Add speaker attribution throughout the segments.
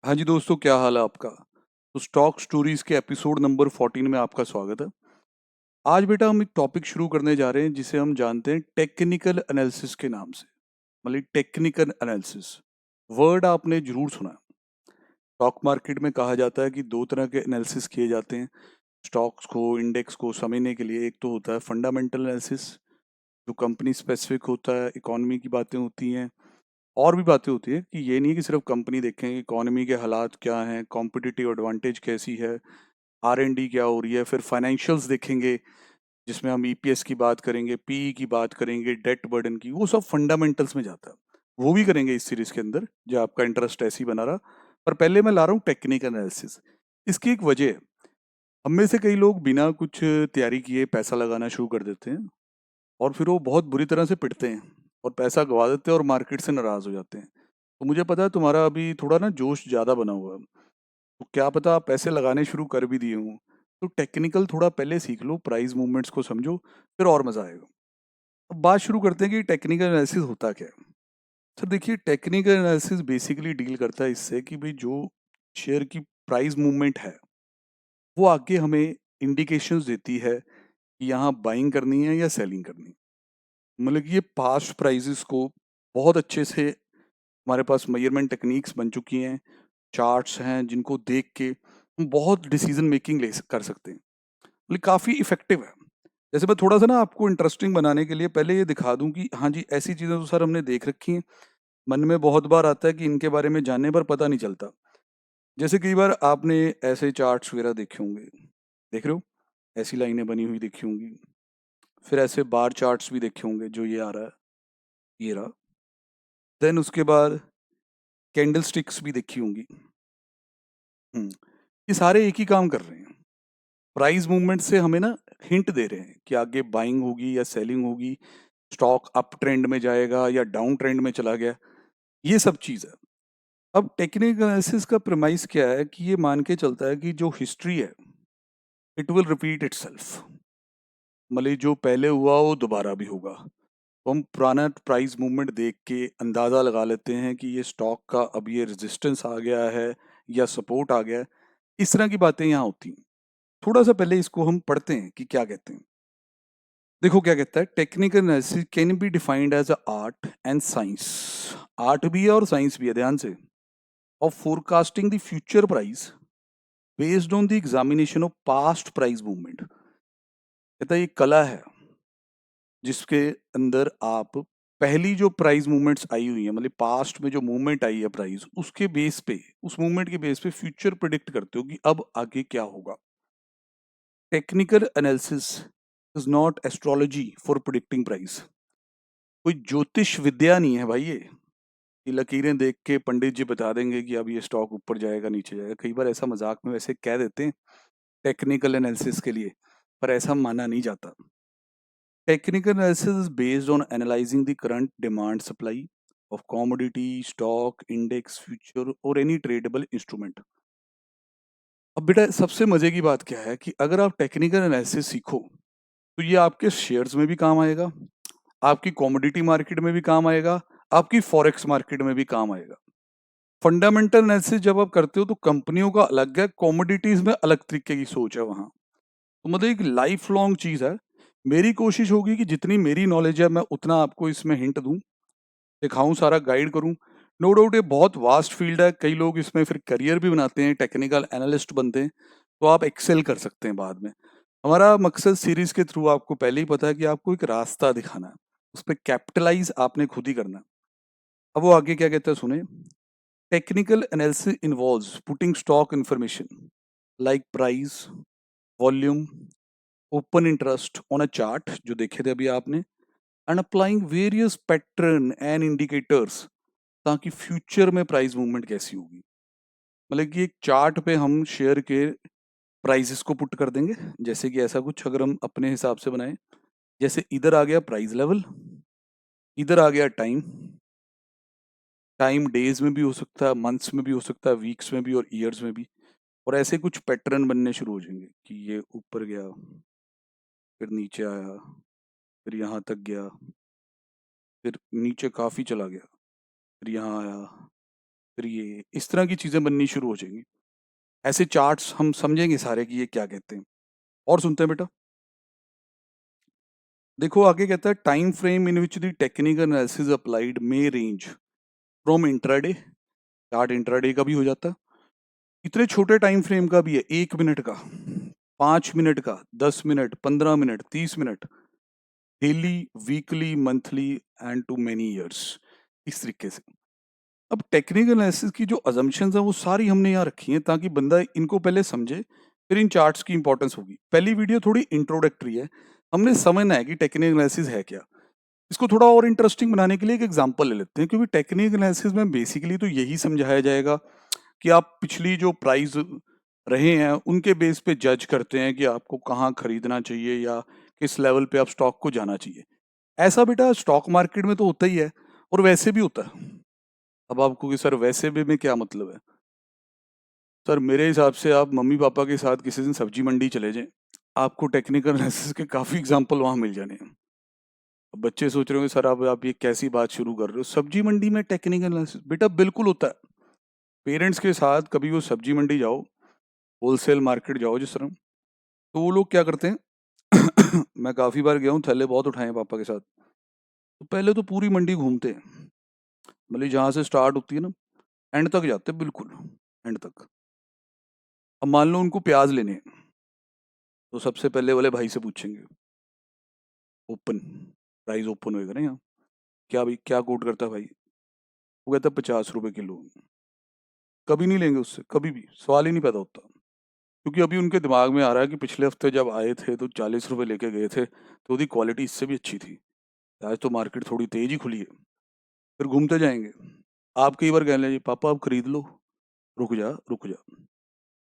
Speaker 1: हाँ जी दोस्तों, क्या हाल है आपका? तो स्टॉक स्टोरीज के एपिसोड नंबर 14 में आपका स्वागत है। आज बेटा हम एक टॉपिक शुरू करने जा रहे हैं जिसे हम जानते हैं टेक्निकल एनालिसिस के नाम से। मतलब टेक्निकल एनालिसिस वर्ड आपने जरूर सुना है। स्टॉक मार्केट में कहा जाता है कि दो तरह के एनालिसिस किए जाते हैं स्टॉक्स को, इंडेक्स को समझने के लिए। एक तो होता है फंडामेंटल एनालिसिस, जो कंपनी स्पेसिफिक होता है, इकोनॉमी की बातें होती हैं और भी बातें होती है कि ये नहीं कि सिर्फ कंपनी देखें, इकोनॉमी के हालात क्या हैं, कॉम्पिटिटिव एडवांटेज कैसी है, आर-एन-डी क्या हो रही है, फिर फाइनेंशियल्स देखेंगे जिसमें हम ईपीएस की बात करेंगे, पीई की बात करेंगे, डेट बर्डन की, वो सब फंडामेंटल्स में जाता है। वो भी करेंगे इस सीरीज के अंदर, जो आपका इंटरेस्ट ऐसे ही बना रहा। पर पहले मैं ला रहा हूँ टेक्निकल एनालिसिस। इसकी एक वजह है, हम में से कई लोग बिना कुछ तैयारी किए पैसा लगाना शुरू कर देते हैं और फिर वो बहुत बुरी तरह से पिटते हैं और पैसा गवा देते हैं और मार्केट से नाराज हो जाते हैं। तो मुझे पता है तुम्हारा अभी थोड़ा ना जोश ज़्यादा बना हुआ है, तो क्या पता आप पैसे लगाने शुरू कर भी दिए हों। तो टेक्निकल थोड़ा पहले सीख लो, प्राइस मूवमेंट्स को समझो, फिर और मज़ा आएगा। अब बात शुरू करते हैं कि टेक्निकल एनालिसिस होता क्या है। सर देखिए, टेक्निकल एनालिसिस बेसिकली डील करता है इससे कि भाई जो शेयर की प्राइस मूवमेंट है वो आगे हमें इंडिकेशंस देती है कि यहाँ बाइंग करनी है या सेलिंग करनी है। मतलब कि ये पास्ट प्राइसेस को बहुत अच्छे से हमारे पास मेजरमेंट टेक्निक्स बन चुकी हैं, चार्ट्स हैं जिनको देख के हम बहुत डिसीजन मेकिंग कर सकते हैं। मतलब काफ़ी इफेक्टिव है। जैसे मैं थोड़ा सा ना आपको इंटरेस्टिंग बनाने के लिए पहले ये दिखा दूं कि हाँ जी, ऐसी चीज़ें तो सर हमने देख रखी हैं। मन में बहुत बार आता है कि इनके बारे में जानने पर पता नहीं चलता। जैसे कई बार आपने ऐसे चार्ट्स वगैरह देखे होंगे, देख रहे हो, ऐसी लाइनें बनी हुई देखी होंगी। फिर ऐसे बार चार्ट्स भी देखे होंगे, जो ये आ रहा है, ये रहा। देन उसके बाद कैंडल स्टिक्स भी देखी होंगी। ये सारे एक ही काम कर रहे हैं, प्राइस मूवमेंट से हमें ना हिंट दे रहे हैं कि आगे बाइंग होगी या सेलिंग होगी, स्टॉक अप ट्रेंड में जाएगा या डाउन ट्रेंड में चला गया। ये सब चीज़ है। अब टेक्निकल एनालिसिस का प्रेमाइस क्या है कि ये मान के चलता है कि जो हिस्ट्री है इट विल रिपीट इटसेल्फ। मतलब जो पहले हुआ वो दोबारा भी होगा। तो हम पुराना प्राइस मूवमेंट देख के अंदाज़ा लगा लेते हैं कि ये स्टॉक का अब ये रेजिस्टेंस आ गया है या सपोर्ट आ गया है। इस तरह की बातें यहाँ होती हैं। थोड़ा सा पहले इसको हम पढ़ते हैं कि क्या कहते हैं। देखो क्या कहता है, technical analysis can be defined as a art and science. Art भी है और साइंस भी है, ध्यान से। Of forecasting the future price based on the examination of past price movement. कहता है ये कला है जिसके अंदर आप पहली जो प्राइस मूवमेंट्स आई हुई है, मतलब पास्ट में जो मूवमेंट आई है प्राइस, उसके बेस पे, उस मूवमेंट के बेस पे फ्यूचर प्रिडिक्ट करते हो कि अब आगे क्या होगा। Technical analysis is not astrology for predicting price. कोई ज्योतिष विद्या नहीं है भाई ये कि लकीरें देख के पंडित जी बता देंगे कि अब ये स्टॉक ऊपर जाएगा नीचे जाएगा। कई बार ऐसा मजाक में वैसे कह देते हैं टेक्निकल एनालिसिस के लिए, पर ऐसा माना नहीं जाता। Technical analysis is based on analysing the current demand supply of commodity, stock, index, future और एनी ट्रेडेबल इंस्ट्रूमेंट। अब बेटा सबसे मजे की बात क्या है कि अगर आप टेक्निकल एनालिसिस सीखो तो ये आपके शेयर्स में भी काम आएगा, आपकी कॉमोडिटी मार्केट में भी काम आएगा, आपकी फॉरेक्स मार्केट में भी काम आएगा। फंडामेंटल एनालिसिस जब आप करते हो तो कंपनियों का अलग है, कमोडिटीज में अलग तरीके की सोच है वहां। तो मतलब एक लाइफ लॉन्ग चीज है। मेरी कोशिश होगी कि जितनी मेरी नॉलेज है मैं उतना आपको इसमें हिंट दूं, दिखाऊं, सारा गाइड करूं। नो डाउट ये बहुत वास्ट फील्ड है, कई लोग इसमें फिर करियर भी बनाते हैं, टेक्निकल एनालिस्ट बनते हैं, तो आप एक्सेल कर सकते हैं बाद में। हमारा मकसद सीरीज के थ्रू, आपको पहले ही पता है कि आपको एक रास्ता दिखाना है, उस पर कैपिटलाइज आपने खुद ही करना है। अब वो आगे क्या कहता है सुने। Technical analysis involves putting stock information like price, volume, open interest on a chart जो देखे थे अभी आपने, and applying various pattern and indicators ताकि फ्यूचर में प्राइस मूवमेंट कैसी होगी। मतलब कि एक चार्ट पे हम शेयर के प्राइसेस को पुट कर देंगे, जैसे कि ऐसा कुछ अगर हम अपने हिसाब से बनाए, जैसे इधर आ गया प्राइस लेवल, इधर आ गया टाइम। टाइम डेज में भी हो सकता है, मंथ्स में भी हो सकता है, वीक्स में भी और ईयर्स में भी। और ऐसे कुछ पैटर्न बनने शुरू हो जाएंगे कि ये ऊपर गया, फिर नीचे आया, फिर यहाँ तक गया, फिर नीचे काफ़ी चला गया, फिर यहाँ आया, फिर ये इस तरह की चीज़ें बननी शुरू हो जाएँगी। ऐसे चार्ट्स हम समझेंगे सारे कि ये क्या कहते हैं। और सुनते हैं बेटा? देखो आगे कहता है time frame in which the technical analysis applied may range from intraday, chart intraday का भी हो जाता है, इतने छोटे टाइम फ्रेम का भी है, 1 मिनट का, 5 मिनट का, 10 minute, 15 minute, 30 minute, daily, weekly, monthly and to many years, इस तरीके से। अब टेक्निकल एनालिसिस की जो अजम्पशंस हैं वो सारी हमने यहाँ रखी हैं ताकि बंदा इनको पहले समझे, फिर इन चार्ट्स की इंपॉर्टेंस होगी। पहली वीडियो थोड़ी इंट्रोडक्टरी है, हमने समझना है कि टेक्निकल एनालिसिस है क्या। इसको थोड़ा और इंटरेस्टिंग बनाने के लिए एक एग्जांपल ले लेते हैं, क्योंकि टेक्निकल एनालिसिस में बेसिकली तो यही समझाया जाएगा कि आप पिछली जो प्राइस रहे हैं उनके बेस पे जज करते हैं कि आपको कहाँ खरीदना चाहिए या किस लेवल पे आप स्टॉक को जाना चाहिए। ऐसा बेटा स्टॉक मार्केट में तो होता ही है और वैसे भी होता है। अब आपको कि सर वैसे भी में क्या मतलब है? सर मेरे हिसाब से आप मम्मी पापा के साथ किसी दिन सब्जी मंडी चले जाएं, आपको टेक्निकल एनालिसिस के काफ़ी एग्जांपल वहाँ मिल जाने हैं। अब बच्चे सोच रहे होंगे सर अब आप ये कैसी बात शुरू कर रहे हो, सब्जी मंडी में टेक्निकल एनालिसिस? बेटा बिल्कुल होता है। पेरेंट्स के साथ कभी वो सब्जी मंडी जाओ, होलसेल मार्केट जाओ जिस तरह, तो वो लोग क्या करते हैं मैं काफ़ी बार गया हूँ, थैले बहुत उठाए हैं पापा के साथ। तो पहले तो पूरी मंडी घूमते हैं, मतलब जहाँ से स्टार्ट होती है ना, एंड तक जाते हैं, बिल्कुल एंड तक। अब मान लो उनको प्याज लेने हैं, तो सबसे पहले वाले भाई से पूछेंगे, ओपन, प्राइस ओपन होएगा ना यहाँ, क्या भाई क्या कोट करता है भाई? वो कहता है 50 रुपए किलो। कभी नहीं लेंगे उससे, कभी भी सवाल ही नहीं पैदा होता, क्योंकि अभी उनके दिमाग में आ रहा है कि पिछले हफ्ते जब आए थे तो 40 रुपए लेके गए थे, तो उसकी क्वालिटी इससे भी अच्छी थी, आज तो मार्केट थोड़ी तेज ही खुली है। फिर घूमते जाएंगे, आप कई बार कहने लगे पापा आप खरीद लो, रुक जा रुक जा,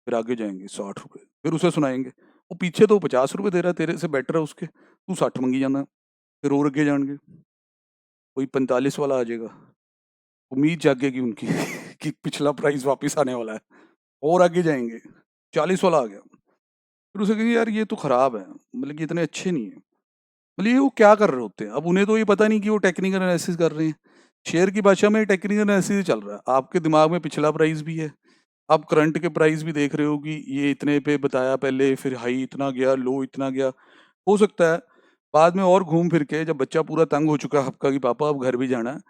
Speaker 1: फिर आगे जाएंगे 60 रुपए, फिर उसे सुनाएंगे वो पीछे तो 50 रुपए दे रहा है, तेरे से बेटर है उसके, तू 60 मंगी जाना। फिर और आगे जाएंगे, कोई 45 वाला आ जाएगा, उम्मीद जागेगी उनकी कि पिछला प्राइस वापस आने वाला है। और आगे जाएंगे, 40 वाला आ गया, फिर उसे कहेंगे यार ये तो खराब है, मतलब कि इतने अच्छे नहीं है। मतलब ये वो क्या कर रहे होते हैं, अब उन्हें तो ये पता नहीं कि वो टेक्निकल एनालिसिस कर रहे हैं। शेयर की भाषा में टेक्निकल एनालिसिस ही चल रहा है, आपके दिमाग में पिछला प्राइस भी है, आप करंट के प्राइस भी देख रहे हो कि ये इतने पे बताया पहले, फिर हाई इतना गया, लो इतना गया। हो सकता है बाद में और घूम फिर के जब बच्चा पूरा तंग हो चुका है आपका कि पापा अब घर भी जाना है,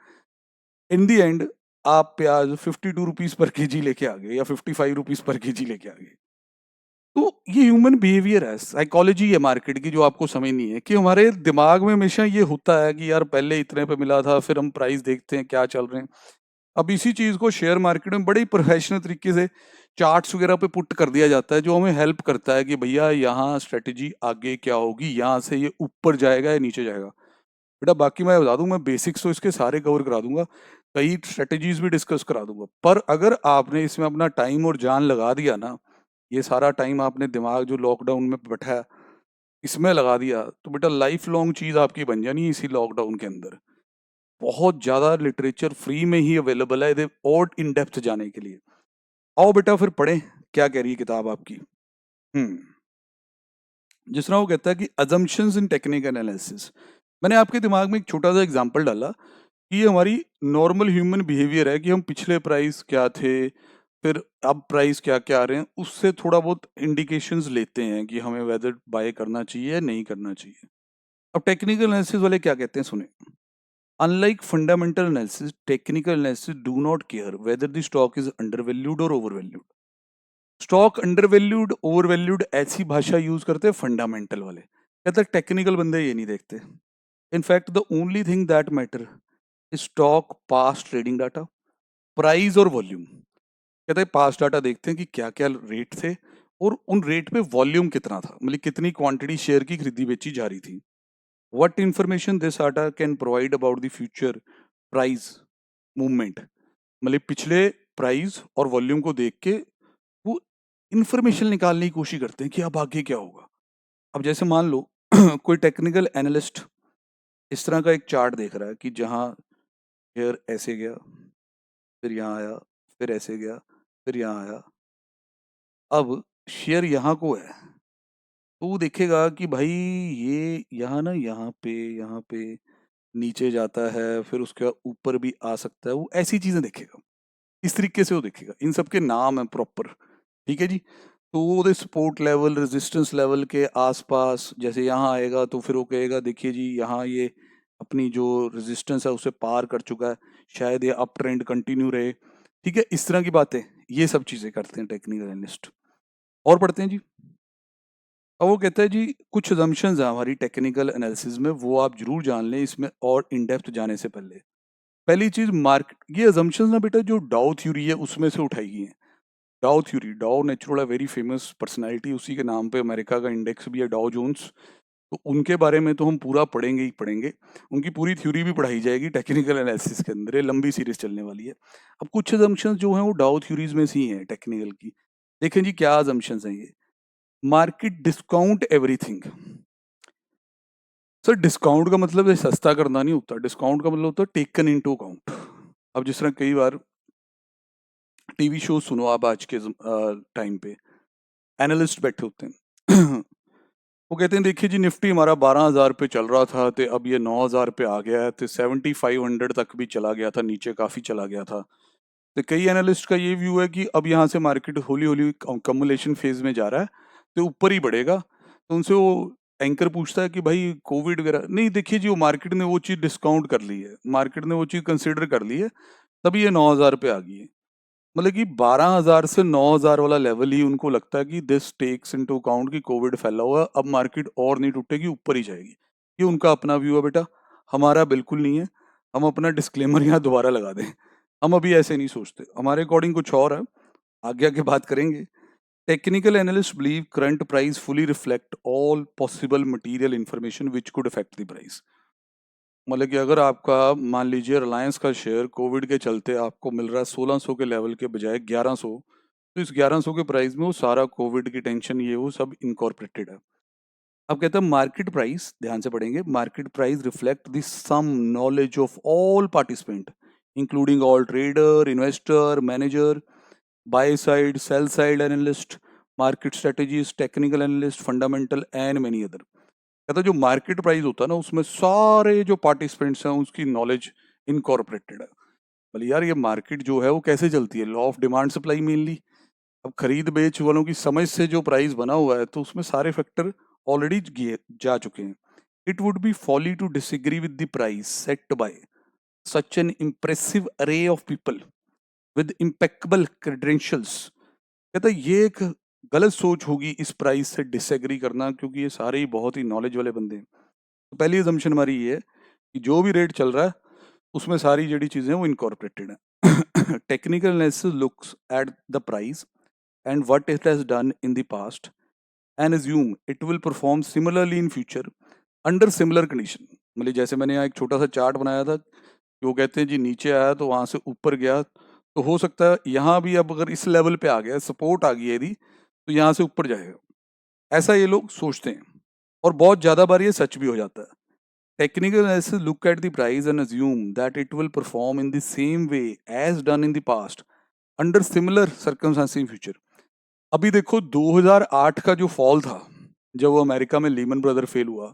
Speaker 1: इन दी एंड आप प्याज 52 रुपीज पर केजी लेके आ गए या 55 रुपीज पर केजी लेके आ गए। तो ये ह्यूमन बिहेवियर है, साइकोलॉजी है मार्केट की जो आपको समझनी है, कि हमारे दिमाग में हमेशा ये होता है कि यार पहले इतने पे मिला था, फिर हम प्राइस देखते हैं क्या चल रहे हैं। अब इसी चीज को शेयर मार्केट में बड़े प्रोफेशनल तरीके से चार्ट्स वगैरह पे पुट कर दिया जाता है, जो हमें हेल्प करता है कि भैया यहाँ स्ट्रेटेजी आगे क्या होगी, यहाँ से ये ऊपर जाएगा या नीचे जाएगा। बेटा बाकी मैं बता दूं, मैं बेसिक्स तो इसके सारे कवर करा दूंगा, कई स्ट्रेटेजीज भी डिस्कस करा दूंगा, पर अगर आपने इसमें अपना टाइम और जान लगा दिया ना, ये सारा टाइम आपने दिमाग जो लॉकडाउन में बैठा है इसमें लगा दिया, तो बेटा लाइफ लॉन्ग चीज आपकी बन जानी है इसी लॉकडाउन के अंदर। बहुत ज्यादा लिटरेचर फ्री में ही अवेलेबल है इधर और इन डेप्थ जाने के लिए। आओ बेटा फिर पढ़ें, क्या कह रही है किताब आपकी। हम्म जिस तरह वो कहता है कि अजम्पशंस इन टेक्निकल एनालिसिस, मैंने आपके दिमाग में एक छोटा सा एग्जांपल डाला कि ये हमारी नॉर्मल ह्यूमन बिहेवियर है कि हम पिछले प्राइस क्या थे, फिर अब प्राइस क्या क्या आ रहे हैं, उससे थोड़ा बहुत इंडिकेशंस लेते हैं कि हमें वेदर बाय करना चाहिए या नहीं करना चाहिए। अब टेक्निकल एनालिसिस वाले क्या कहते हैं सुने, unlike fundamental analysis technical analysis do not care whether the stock is undervalued और ओवरवैल्यूड। स्टॉक अंडरवैल्यूड ओवरवैल्यूड ऐसी भाषा यूज करते हैं फंडामेंटल वाले, कहते हैं टेक्निकल बंदे ये नहीं देखते। In fact the only thing that matter stock past trading data, price और वॉल्यूम। कहते हैं पास्ट डाटा देखते हैं कि क्या क्या रेट थे और उन रेट पे वॉल्यूम कितना था, मतलब कितनी क्वांटिटी शेयर की खरीदी बेची जा रही थी। What information this data can provide about the future price movement, मतलब पिछले प्राइस और वॉल्यूम को देख के वो इंफॉर्मेशन निकालने की कोशिश करते हैं कि अब आगे क्या होगा। अब जैसे मान लो कोई टेक्निकल एनालिस्ट इस तरह का एक चार्ट देख रहा है कि जहाँ शेयर ऐसे गया, फिर यहाँ आया, फिर ऐसे गया, फिर यहाँ आया, अब शेयर यहाँ को है, तो वो देखेगा कि भाई ये यहाँ ना, यहाँ पे नीचे जाता है, फिर उसके बाद ऊपर भी आ सकता है, वो ऐसी चीजें देखेगा। इस तरीके से वो देखेगा, इन सब के नाम है प्रॉपर, ठीक है जी। तो वो सपोर्ट लेवल, रेजिस्टेंस लेवल के आसपास जैसे यहाँ आएगा तो फिर वो कहेगा देखिए जी यहाँ ये अपनी जो रेजिस्टेंस है उसे पार कर चुका है, शायद ये अप ट्रेंड कंटिन्यू रहे, ठीक है। इस तरह की बातें, ये सब चीजें करते हैं टेक्निकल एनालिस्ट। और पढ़ते हैं जी। अब वो कहता है जी कुछ assumptions हैं हमारी टेक्निकल एनालिसिस में, वो आप जरूर जान लें इसमें और इन डेप्थ जाने से पहले। पहली चीज, मार्केट, ये assumptions ना बेटा जो डाउ थ्योरी है उसमें से उठाई गई है। डाउ थ्योरी, डाउ नेचुरल वेरी फेमस पर्सनालिटी, उसी के नाम पे अमेरिका का इंडेक्स भी है डाउ जोन्स। तो उनके बारे में तो हम पूरा पढ़ेंगे ही पढ़ेंगे, उनकी पूरी थ्योरी भी पढ़ाई जाएगी टेक्निकल एनालिसिस के अंदर, ये लंबी सीरीज चलने वाली है। अब कुछ assumptions जो हैं वो डाउ थ्योरीज में से ही हैं टेक्निकल की। देखें जी क्या assumptions हैं ये। Market discount everything. Sir discount का मतलब है सस्ता करना नहीं होता, डिस्काउंट का मतलब होता है टेकन इनटू अकाउंट। अब जिस तरह कई बार टीवी शो सुनो आप, आज के टाइम पे एनालिस्ट बैठे होते हैं वो कहते हैं देखिए जी निफ्टी हमारा 12,000 पे चल रहा था, तो अब ये 9,000 पे आ गया है, तो 7500 तक भी चला गया था, नीचे काफी चला गया था। तो कई एनालिस्ट का ये व्यू है कि अब यहाँ से मार्केट हौली हौली कम्युलेशन फेज में जा रहा है, तो ऊपर ही बढ़ेगा। तो उनसे वो एंकर पूछता है कि भाई कोविड वगैरह नहीं, देखिए जी वो मार्केट ने वो चीज डिस्काउंट कर ली है, मार्केट ने वो चीज कंसिडर कर ली है, तभी ये 9,000 पे आ गई है। मतलब कि 12,000 से 9,000 वाला लेवल ही उनको लगता है कि दिस टेक्स इनटू अकाउंट कि कोविड फैला हुआ है, अब मार्केट और नहीं टूटेगी, ऊपर ही जाएगी। ये उनका अपना व्यू है बेटा, हमारा बिल्कुल नहीं है। हम अपना डिस्क्लेमर यहाँ दोबारा लगा दें, हम अभी ऐसे नहीं सोचते, हमारे अकॉर्डिंग कुछ और है, आगे आगे बात करेंगे। Technical analyst believe current price fully reflect all possible material information which could affect the price. मतलब कि अगर आपका मान लीजिए रिलायंस का शेयर कोविड के चलते आपको मिल रहा है 1600 के लेवल के बजाय 1100, तो इस 1100 के प्राइस में वो सारा कोविड की टेंशन ये वो सब इनकॉर्पोरेटेड है। अब कहते हैं मार्केट प्राइस, ध्यान से पढ़ेंगे, market price reflect the sum knowledge of all participant including all trader, investor, manager, buy side, sell side analyst, market strategies, technical analyst, fundamental and many other. कहता है जो मार्केट प्राइस होता है ना उसमें सारे जो पार्टिसिपेंट्स हैं उसकी नॉलेज इनकॉर्पोरेटेड है। बोले यार ये मार्केट जो है वो कैसे चलती है, law of demand supply mainly. अब खरीद बेच वालों की समझ से जो प्राइस बना हुआ है तो उसमें सारे फैक्टर ऑलरेडी जा चुके हैं। It would be folly to disagree with the price set by such an impressive array of people with impeccable credentials. कहता है ये एक गलत सोच होगी इस प्राइस से डिसएग्री करना, क्योंकि ये सारे ही बहुत ही नॉलेज वाले बंदे हैं। तो पहली assumption हमारी ये है कि जो भी रेट चल रहा है उसमें सारी जड़ी चीजें वो इनकॉर्पोरेटेड है। Technical analysis looks at the price and what it has done in the past and assume it will perform similarly in future under similar condition. मतलब जैसे मैंने यहाँ एक छोटा सा चार्ट बनाया था कि वो कहते हैं जी नीचे आया तो वहां से ऊपर गया, तो हो सकता है यहाँ भी अब अगर इस लेवल पे आ गया, सपोर्ट आ गई है यदि, तो यहाँ से ऊपर जाएगा, ऐसा ये लोग सोचते हैं। और बहुत ज्यादा बार ये सच भी हो जाता है। Technical analysis look at the price and assume that it will perform in the same way as done in the past under similar circumstances in future। अभी देखो 2008 का जो फॉल था, जब वो अमेरिका में लीमन ब्रदर फेल हुआ,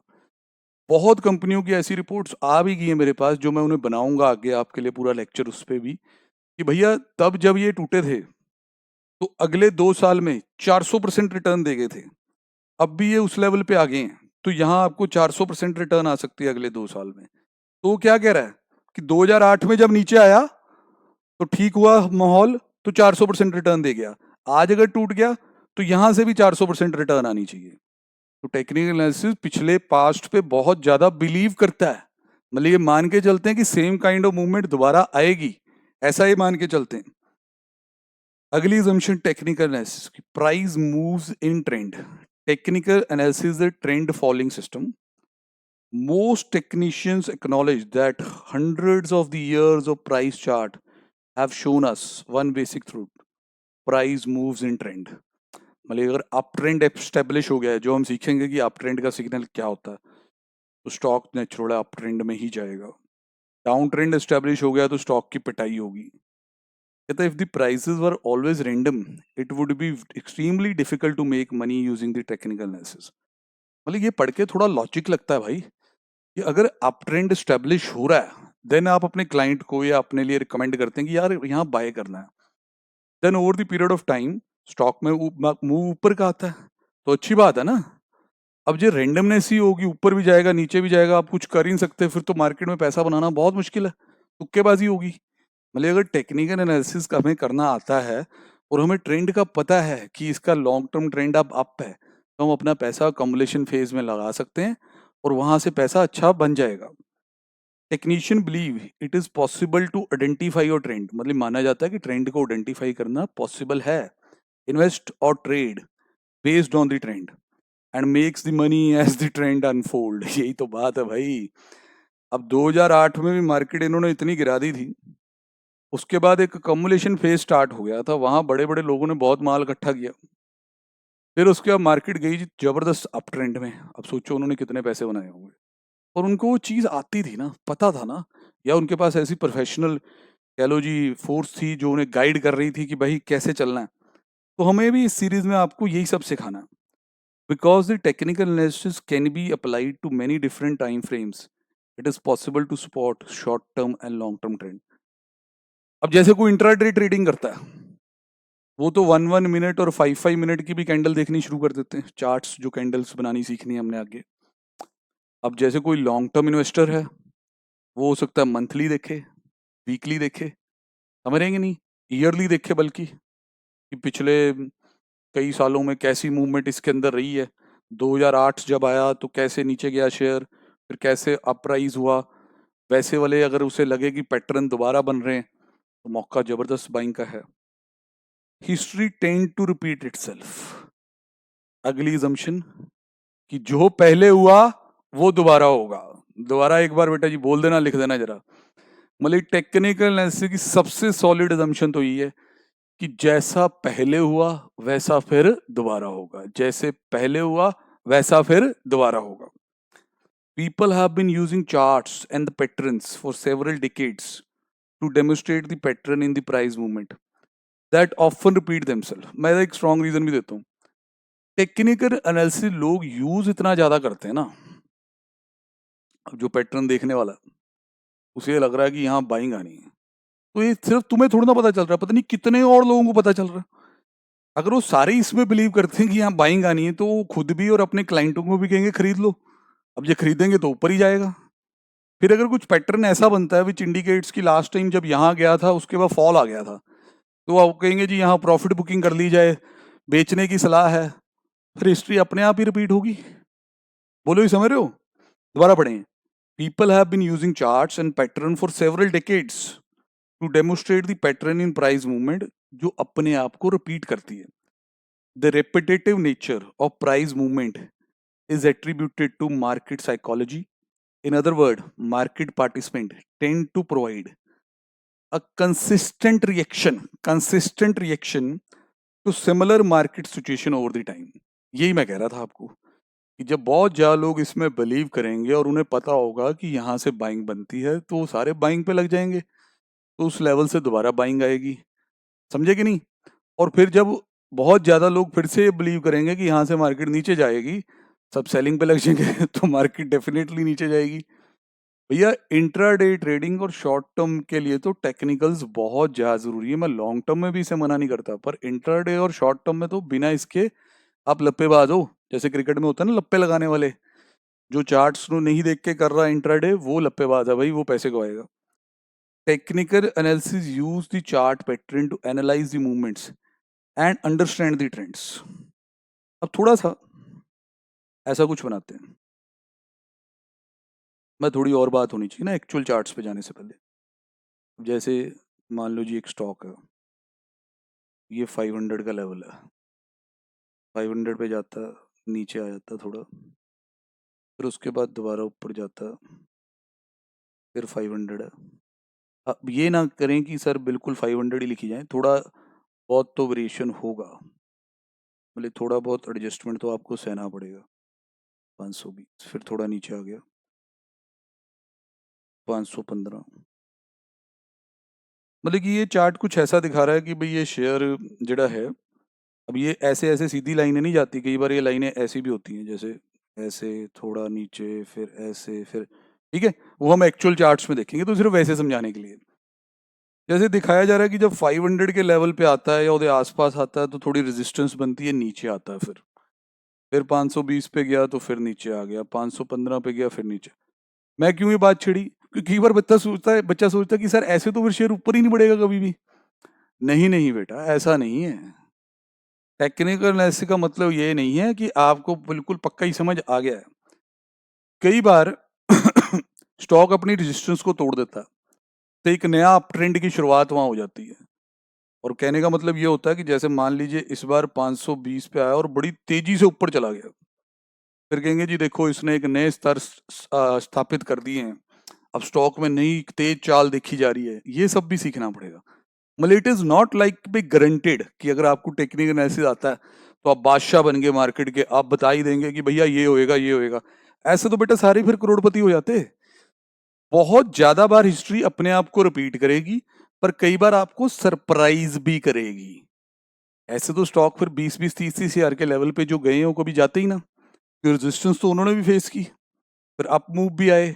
Speaker 1: बहुत कंपनियों की ऐसी रिपोर्ट्स आ भी गई है मेरे पास, जो मैं उन्हें बनाऊंगा आगे आपके लिए पूरा लेक्चर उस पर भी, कि भैया तब जब ये टूटे थे तो अगले 2 साल में 400% रिटर्न दे गए थे। अब भी ये उस लेवल पे आ गए हैं, तो यहाँ आपको 400% रिटर्न आ सकती है अगले 2 साल में। तो वो क्या कह रहा है कि 2008 में जब नीचे आया तो ठीक हुआ माहौल, तो 400% रिटर्न दे गया। आज अगर टूट गया तो यहां से भी 400% रिटर्न आनी चाहिए। तो टेक्निकल एनालिसिस पिछले पास्ट पे बहुत ज्यादा बिलीव करता है, मतलब ये मान के चलते हैं कि सेम काइंड ऑफ मूवमेंट दोबारा आएगी, ऐसा ही मान के चलते हैं। अगली assumption टेक्निकल एनालिसिस की, price moves in trend. Technical analysis is trend following system. Most technicians acknowledge that hundreds of the years of price chart have shown us one basic truth: price moves in trend। मतलब अगर up trend establish हो गया है, जो हम सीखेंगे कि up trend का सिग्नल क्या होता है, तो स्टॉक नेचुरल अप ट्रेंड में ही जाएगा। डाउन ट्रेंड एस्टेब्लिश हो गया तो स्टॉक की पिटाई होगी। कहता है if the prices were always random it would be extremely difficult to make money using the technical analysis. मतलब ये पढ़ के थोड़ा लॉजिक लगता है भाई, कि अगर अप ट्रेंड स्टेब्लिश हो रहा है देन आप अपने क्लाइंट को या अपने लिए रिकमेंड करते हैं कि यार यहाँ बाय करना है। Then over the period of time stock में मूव ऊपर का आता है, तो अच्छी बात है ना। अब जो रेंडमनेस ही होगी, ऊपर भी जाएगा नीचे भी जाएगा, आप कुछ कर ही नहीं सकते, फिर तो मार्केट में पैसा बनाना बहुत मुश्किल है, तुक्केबाजी होगी। मतलब अगर टेक्निकल एनालिसिस का हमें करना आता है और हमें ट्रेंड का पता है कि इसका लॉन्ग टर्म ट्रेंड अब अप है, तो हम अपना पैसा कम्युलेशन फेज में लगा सकते हैं और वहां से पैसा अच्छा बन जाएगा। Technician believe it is possible to identify your trend, मतलब माना जाता है कि ट्रेंड को आइडेंटिफाई करना पॉसिबल है। इन्वेस्ट और trade based on the trend and makes the money as the trend unfold. यही तो बात है भाई। अब 2008 में भी मार्केट इन्होंने इतनी गिरा दी थी, उसके बाद एक कम्युलेशन फेज स्टार्ट हो गया था, वहां बड़े बड़े लोगों ने बहुत माल इकट्ठा किया, फिर उसके बाद मार्केट गई जी जबरदस्त अप ट्रेंड में। अब सोचो उन्होंने कितने पैसे बनाए होंगे, और उनको वो चीज आती थी ना, पता था ना, या उनके पास ऐसी प्रोफेशनल कह लो जी फोर्स थी जो उन्हें गाइड कर रही थी कि भाई कैसे चलना है। तो हमें भी इस सीरीज में आपको यही सब सिखाना है, because the technical analysis can be applied to many different time frames. It is possible to spot short term and long term trend. अब जैसे कोई इंट्राडे ट्रेडिंग करता है, वो तो 1 1 मिनट और 5 5 मिनट की भी कैंडल देखनी शुरू कर देते हैं, चार्ट्स जो कैंडल्स बनानी सीखनी है हमने आगे। अब जैसे कोई लॉन्ग टर्म इन्वेस्टर है, वो हो सकता है मंथली देखे, वीकली देखे, समझ रहेंगे नहीं, ईयरली देखे, बल्कि कि पिछले कई सालों में कैसी मूवमेंट इसके अंदर रही है। 2008 जब आया तो कैसे नीचे गया शेयर, फिर कैसे अपराइज हुआ, वैसे वाले अगर उसे लगे कि पैटर्न दोबारा बन रहे हैं तो मौका जबरदस्त बाइंग का है। History tend to repeat itself. अगली assumption कि जो पहले हुआ वो दोबारा होगा। दोबारा एक बार बेटा जी बोल देना, लिख देना जरा। मतलब टेक्निकल एनालिसिस की सबसे सॉलिड assumption तो ये है कि जैसा पहले हुआ वैसा फिर दोबारा होगा, जैसे पहले हुआ वैसा फिर दोबारा होगा। People have been using charts and the patterns for several decades to demonstrate the pattern in the price movement that often repeat themselves. मैं एक strong reason भी देता हूँ। टेक्निकल एनालिसिस लोग यूज इतना ज्यादा करते हैं ना, अब जो पैटर्न देखने वाला उसे लग रहा है कि यहाँ बाइंग आनी है, तो ये सिर्फ तुम्हें थोड़ा ना पता चल रहा है, पता नहीं कितने और लोगों को पता चल रहा है। अगर वो सारे इसमें बिलीव करते हैं कि यहाँ बाइंग आनी है, तो वो खुद भी और अपने क्लाइंटों को भी कहेंगे खरीद लो। अब ये खरीदेंगे तो ऊपर ही जाएगा। फिर अगर कुछ पैटर्न ऐसा बनता है विच इंडिकेट्स कि लास्ट टाइम जब यहाँ गया था उसके बाद फॉल आ गया था, तो आप कहेंगे जी यहाँ प्रॉफिट बुकिंग कर ली जाए, बेचने की सलाह है, फिर हिस्ट्री अपने आप ही रिपीट होगी। बोलो, ये समझ रहे हो? दोबारा पढ़ें। People have been using charts and pattern for several decades to demonstrate the pattern in price movement, जो अपने आप को रिपीट करती है। The repetitive nature of price movement is attributed to market psychology. In other words, market participants tend to provide a consistent reaction to similar market situation over the time. यही मैं कह रहा था आपको कि जब बहुत ज्यादा लोग इसमें बिलीव करेंगे और उन्हें पता होगा कि यहाँ से बाइंग बनती है, तो वो सारे बाइंग पे लग जाएंगे, तो उस लेवल से दोबारा बाइंग आएगी। समझे कि नहीं? और फिर जब बहुत ज्यादा लोग फिर से बिलीव करेंगे कि यहाँ से मार्केट नीचे जाएगी, सब सेलिंग पे लग जाएंगे तो मार्केट डेफिनेटली नीचे जाएगी। भैया इंट्राडे ट्रेडिंग और शॉर्ट टर्म के लिए तो टेक्निकल्स बहुत ज्यादा जरूरी है। मैं लॉन्ग टर्म में भी इसे मना नहीं करता, पर इंट्राडे और शॉर्ट टर्म में तो बिना इसके आप लप्पेबाज हो। जैसे क्रिकेट में होता है ना लप्पे लगाने वाले, जो चार्ट्स नहीं देख के कर रहा है इंट्राडे, वो लप्पेबाज है भाई, वो पैसे गवाएगा। Technical analysis use the chart pattern to analyse the movements and understand the trends. अब थोड़ा सा ऐसा कुछ बनाते हैं, मैं थोड़ी और बात होनी चाहिए ना एक्चुअल चार्ट्स पे जाने से पहले। जैसे मान लो जी एक स्टॉक है, ये 500 का लेवल है, 500 पे जाता, नीचे आ जाता थोड़ा, फिर उसके बाद दोबारा ऊपर जाता, फिर 500 है। अब ये ना करें कि सर बिल्कुल 500 ही लिखी जाए, थोड़ा बहुत तो वेरिएशन होगा, मतलब थोड़ा बहुत एडजस्टमेंट तो आपको सहना पड़ेगा। 520, फिर थोड़ा नीचे आ गया 515। मतलब कि ये चार्ट कुछ ऐसा दिखा रहा है कि भाई ये शेयर जड़ा है, अब ये ऐसे ऐसे सीधी लाइनें नहीं जाती, कई बार ये लाइनें ऐसी भी होती हैं, जैसे ऐसे थोड़ा नीचे फिर ऐसे फिर, ठीक है, वो हम एक्चुअल चार्ट्स में देखेंगे तो सिर्फ वैसे समझाने के लिए। जैसे दिखाया जा रहा है कि जब 500 के लेवल पे आता है या उसके आसपास आता है तो थोड़ी रेजिस्टेंस बनती है, नीचे आता है। फिर 520 पे गया तो फिर नीचे आ गया, 515 पे गया फिर नीचे। मैं क्यों ये बात छिड़ी, क्योंकि कई बार बच्चा सोचता है कि सर ऐसे तो फिर शेयर ऊपर ही नहीं बढ़ेगा कभी भी। नहीं नहीं बेटा, ऐसा नहीं है। टेक्निकल एनालिसिस का मतलब ये नहीं है कि आपको बिल्कुल पक्का ही समझ आ गया है। कई बार स्टॉक अपनी रेजिस्टेंस को तोड़ देता है, तो एक नया अप ट्रेंड की शुरुआत वहां हो जाती है। और कहने का मतलब ये होता है कि जैसे मान लीजिए इस बार 520 पे आया और बड़ी तेजी से ऊपर चला गया, फिर कहेंगे जी देखो इसने एक नए स्तर स्थापित कर दिए हैं, अब स्टॉक में नई तेज चाल देखी जा रही है। ये सब भी सीखना पड़ेगा। मतलब it is not like be guaranteed कि अगर आपको टेक्निकल एनालिसिस आता है तो आप बादशाह बन गए मार्केट के, आप बता ही देंगे कि भैया ये होएगा ये होएगा। ऐसे तो बेटा सारे फिर करोड़पति हो जाते। बहुत ज्यादा बार हिस्ट्री अपने आप को रिपीट करेगी, पर कई बार आपको सरप्राइज भी करेगी। ऐसे तो स्टॉक फिर 20-20 30-30 हजार के लेवल पे जो गए हैं वो कभी जाते ही ना। रेजिस्टेंस तो उन्होंने भी फेस की, फिर अप मूव भी आए,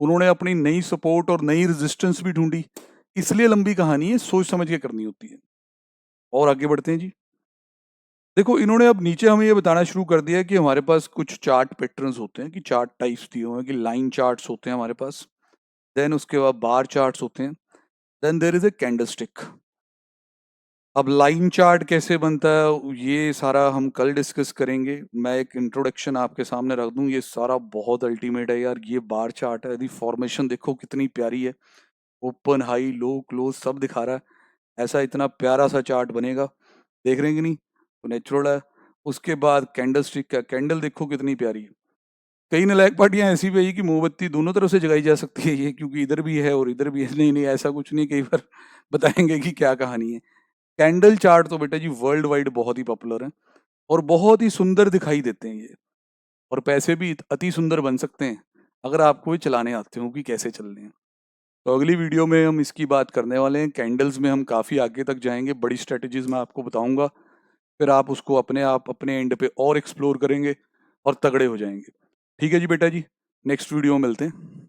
Speaker 1: उन्होंने अपनी नई सपोर्ट और नई रेजिस्टेंस भी ढूंढी। इसलिए लंबी कहानी है, सोच समझ के करनी होती है। और आगे बढ़ते हैं जी। देखो इन्होंने अब नीचे हमें ये बताना शुरू कर दिया कि हमारे पास कुछ चार्ट पैटर्न्स होते हैं, कि चार्ट टाइप्स दिए हुए हैं, कि लाइन चार्ट्स होते हैं हमारे पास, देन उसके बाद बार चार्ट्स होते हैं, then there is a candlestick. अब लाइन चार्ट कैसे बनता है ये सारा हम कल डिस्कस करेंगे। मैं एक इंट्रोडक्शन आपके सामने रख दूं, ये सारा बहुत अल्टीमेट है यार। ये बार चार्ट है, यदि फॉर्मेशन देखो कितनी प्यारी है, ओपन हाई लो क्लोज सब दिखा रहा है। ऐसा इतना प्यारा सा चार्ट बनेगा, देख रहे हैं कि नहीं, तो नेचुरल है। उसके बाद कैंडल स्टिक का कैंडल देखो कितनी प्यारी है। कई नालायक पार्टियां ऐसी भी है कि मोमबत्ती दोनों तरफ से जगाई जा सकती है ये, क्योंकि इधर भी है और इधर भी है। नहीं नहीं ऐसा कुछ नहीं, कई बार बताएंगे कि क्या कहानी है। कैंडल चार्ट तो बेटा जी वर्ल्ड वाइड बहुत ही पॉपुलर है और बहुत ही सुंदर दिखाई देते हैं ये, और पैसे भी अति सुंदर बन सकते हैं अगर आपको ये चलाने आते हो कि कैसे चलने हैं। तो अगली वीडियो में हम इसकी बात करने वाले हैं। कैंडल्स में हम काफ़ी आगे तक जाएंगे, बड़ी स्ट्रेटजीज मैं आपको बताऊंगा, फिर आप उसको अपने आप अपने एंड पे और एक्सप्लोर करेंगे और तगड़े हो जाएंगे। ठीक है जी बेटा जी, नेक्स्ट वीडियो में मिलते हैं।